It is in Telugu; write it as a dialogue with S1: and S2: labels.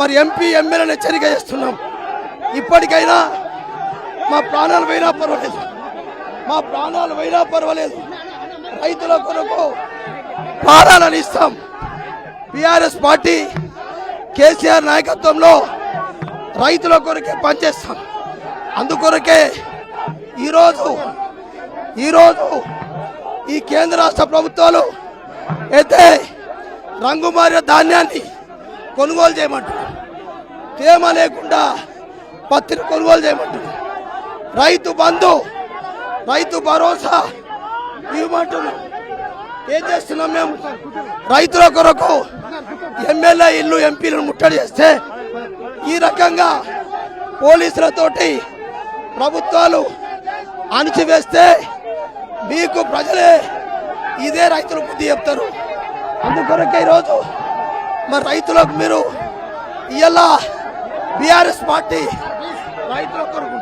S1: మరి ఎంపీ ఎమ్మెల్యేలను హెచ్చరిక చేస్తున్నాం. ఇప్పటికైనా మా ప్రాణాలు పోయినా పర్వాలేదు, మా ప్రాణాలు పోయినా పర్వాలేదు, రైతుల కొరకు ప్రాణాలను ఇస్తాం. బీఆర్ఎస్ పార్టీ కేసీఆర్ నాయకత్వంలో రైతుల కొరకే పనిచేస్తాం. అందుకొరకే ఈరోజు ఈ కేంద్ర రాష్ట్ర ప్రభుత్వాలు అయితే రంగుమారిన ధాన్యాన్ని కొనుగోలు చేయమంటున్నారు, తేమ లేకుండా పత్తిని కొనుగోలు చేయమంటున్నారు, రైతు బంధు రైతు భరోసా ఇవ్వమంటున్నాం. ఏం చేస్తున్నాం మేము? రైతుల కొరకు ఎమ్మెల్యే ఇల్లు ఎంపీలను ముట్టడి చేస్తే ఈ రకంగా పోలీసులతోటి ప్రభుత్వాలు అణిచివేస్తే మీకు ప్రజలే ఇదే రైతులు బుద్ధి చెప్తారు. అందుకొరకే ఈరోజు మరి రైతులకు మీరు ఇలా బీఆర్ఎస్ పార్టీ రైతుల కొరకు